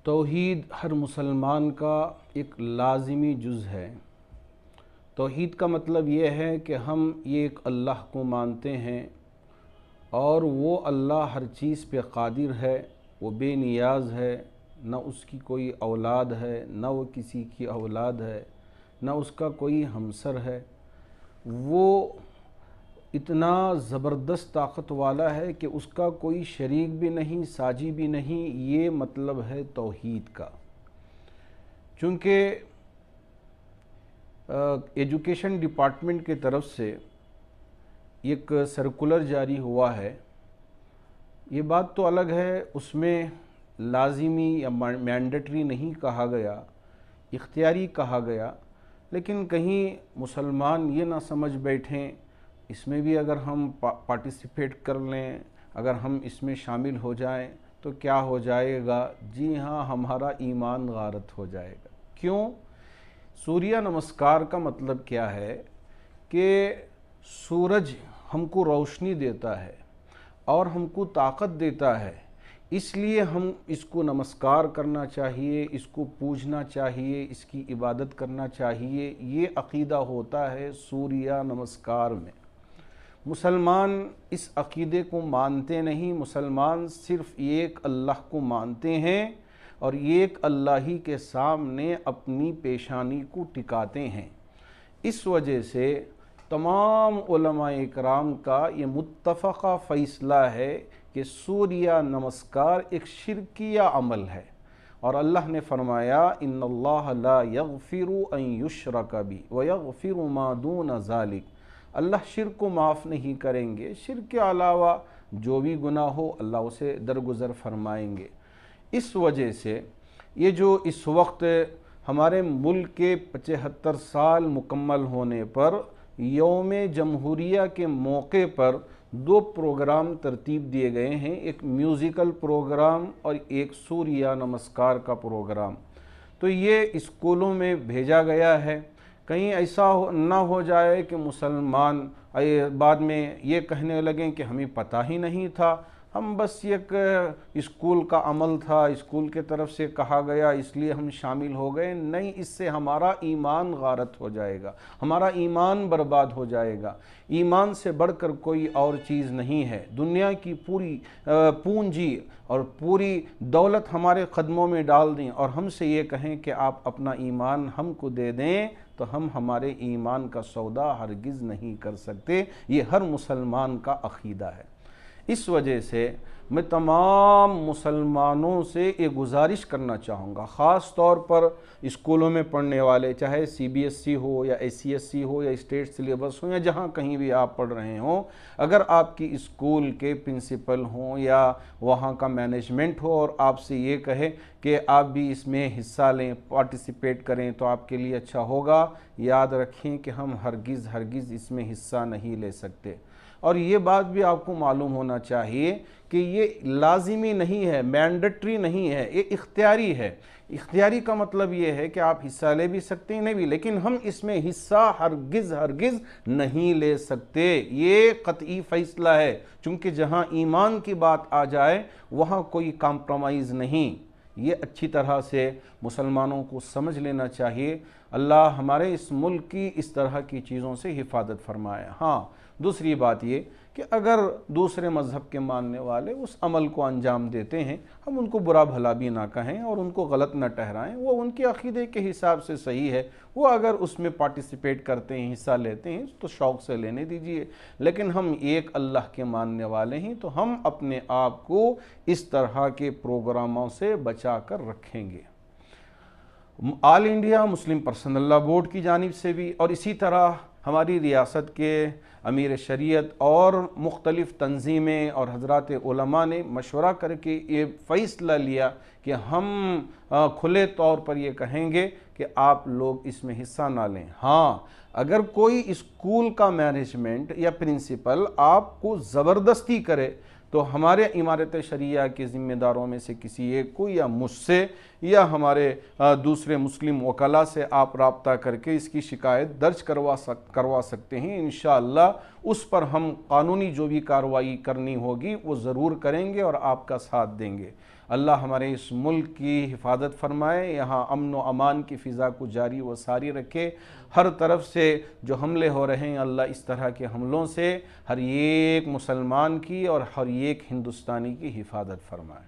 توحید ہر مسلمان کا ایک لازمی جز ہے۔ توحید کا مطلب یہ ہے کہ ہم ایک اللہ کو مانتے ہیں اور وہ اللہ ہر چیز پہ قادر ہے، وہ بے نیاز ہے، نہ اس کی کوئی اولاد ہے، نہ وہ کسی کی اولاد ہے، نہ اس کا کوئی ہمسر ہے۔ وہ اتنا زبردست طاقت والا ہے کہ اس کا کوئی شریک بھی نہیں، ساجی بھی نہیں۔ یہ مطلب ہے توحید کا۔ چونکہ ایجوکیشن ڈپارٹمنٹ کی طرف سے ایک سرکولر جاری ہوا ہے، یہ بات تو الگ ہے، اس میں لازمی یا مینڈیٹری نہیں کہا گیا، اختیاری کہا گیا، لیکن کہیں مسلمان یہ نہ سمجھ بیٹھیں اس میں بھی اگر ہم پارٹیسپیٹ کر لیں، اگر ہم اس میں شامل ہو جائیں تو کیا ہو جائے گا؟ جی ہاں، ہمارا ایمان غارت ہو جائے گا۔ کیوں؟ سوریہ نمسکار کا مطلب کیا ہے کہ سورج ہم کو روشنی دیتا ہے اور ہم کو طاقت دیتا ہے، اس لیے ہم اس کو نمسکار کرنا چاہیے، اس کو پوجنا چاہیے، اس کی عبادت کرنا چاہیے۔ یہ عقیدہ ہوتا ہے سوریہ نمسکار میں۔ مسلمان اس عقیدے کو مانتے نہیں، مسلمان صرف ایک اللہ کو مانتے ہیں اور ایک اللہ ہی کے سامنے اپنی پیشانی کو ٹکاتے ہیں۔ اس وجہ سے تمام علماء اکرام کا یہ متفقہ فیصلہ ہے کہ سوریہ نمسکار ایک شرکیہ عمل ہے، اور اللہ نے فرمایا ان اللہ لا یغفر ان یشرک بہ ویغفر ما دون ذلک۔ اللہ شرک کو معاف نہیں کریں گے، شرک کے علاوہ جو بھی گناہ ہو اللہ اسے درگزر فرمائیں گے۔ اس وجہ سے یہ جو اس وقت ہمارے ملک کے 75 سال مکمل ہونے پر یوم جمہوریہ کے موقع پر 2 پروگرام ترتیب دیے گئے ہیں، ایک میوزیکل پروگرام اور ایک سوریہ نمسکار کا پروگرام۔ تو یہ اسکولوں میں بھیجا گیا ہے، کہیں ایسا نہ ہو جائے کہ مسلمان بعد میں یہ کہنے لگیں کہ ہمیں پتہ ہی نہیں تھا، ہم بس ایک اسکول کا عمل تھا، اسکول کے طرف سے کہا گیا اس لیے ہم شامل ہو گئے۔ نہیں، اس سے ہمارا ایمان غارت ہو جائے گا، ہمارا ایمان برباد ہو جائے گا۔ ایمان سے بڑھ کر کوئی اور چیز نہیں ہے۔ دنیا کی پوری پونجی اور پوری دولت ہمارے قدموں میں ڈال دیں اور ہم سے یہ کہیں کہ آپ اپنا ایمان ہم کو دے دیں، تو ہم ہمارے ایمان کا سودا ہرگز نہیں کر سکتے۔ یہ ہر مسلمان کا عقیدہ ہے۔ اس وجہ سے میں تمام مسلمانوں سے یہ گزارش کرنا چاہوں گا، خاص طور پر اسکولوں میں پڑھنے والے، چاہے سی بی ایس سی ہو یا ایس سی ایس سی ہو یا اسٹیٹ سلیبس ہو یا جہاں کہیں بھی آپ پڑھ رہے ہوں، اگر آپ کی اسکول کے پرنسپل ہوں یا وہاں کا مینجمنٹ ہو اور آپ سے یہ کہے کہ آپ بھی اس میں حصہ لیں، پارٹیسپیٹ کریں تو آپ کے لیے اچھا ہوگا، یاد رکھیں کہ ہم ہرگز اس میں حصہ نہیں لے سکتے۔ اور یہ بات بھی آپ کو معلوم ہونا چاہیے کہ یہ لازمی نہیں ہے، مینڈیٹری نہیں ہے، یہ اختیاری ہے۔ اختیاری کا مطلب یہ ہے کہ آپ حصہ لے بھی سکتے ہیں، نہیں بھی، لیکن ہم اس میں حصہ ہرگز نہیں لے سکتے۔ یہ قطعی فیصلہ ہے، چونکہ جہاں ایمان کی بات آ جائے وہاں کوئی کمپرومائز نہیں۔ یہ اچھی طرح سے مسلمانوں کو سمجھ لینا چاہیے۔ اللہ ہمارے اس ملک کی اس طرح کی چیزوں سے حفاظت فرمائے۔ ہاں، دوسری بات یہ کہ اگر دوسرے مذہب کے ماننے والے اس عمل کو انجام دیتے ہیں، ہم ان کو برا بھلا بھی نہ کہیں اور ان کو غلط نہ ٹھہرائیں، وہ ان کے عقیدے کے حساب سے صحیح ہے۔ وہ اگر اس میں پارٹیسپیٹ کرتے ہیں، حصہ لیتے ہیں تو شوق سے لینے دیجئے، لیکن ہم ایک اللہ کے ماننے والے ہیں تو ہم اپنے آپ کو اس طرح کے پروگراموں سے بچا کر رکھیں گے۔ All India Muslim Personal Law Board کی جانب سے بھی اور اسی طرح ہماری ریاست کے امیر شریعت اور مختلف تنظیمیں اور حضرات علماء نے مشورہ کر کے یہ فیصلہ لیا کہ ہم کھلے طور پر یہ کہیں گے کہ آپ لوگ اس میں حصہ نہ لیں۔ ہاں، اگر کوئی اسکول کا مینجمنٹ یا پرنسپل آپ کو زبردستی کرے تو ہمارے امارت شریعہ کے ذمہ داروں میں سے کسی ایک کو یا مجھ سے یا ہمارے دوسرے مسلم وکلاء سے آپ رابطہ کر کے اس کی شکایت درج کروا سکتے ہیں۔ انشاءاللہ اس پر ہم قانونی جو بھی کارروائی کرنی ہوگی وہ ضرور کریں گے اور آپ کا ساتھ دیں گے۔ اللہ ہمارے اس ملک کی حفاظت فرمائے، یہاں امن و امان کی فضا کو جاری و ساری رکھے، ہر طرف سے جو حملے ہو رہے ہیں اللہ اس طرح کے حملوں سے ہر ایک مسلمان کی اور ہر ایک ہندوستانی کی حفاظت فرمائے۔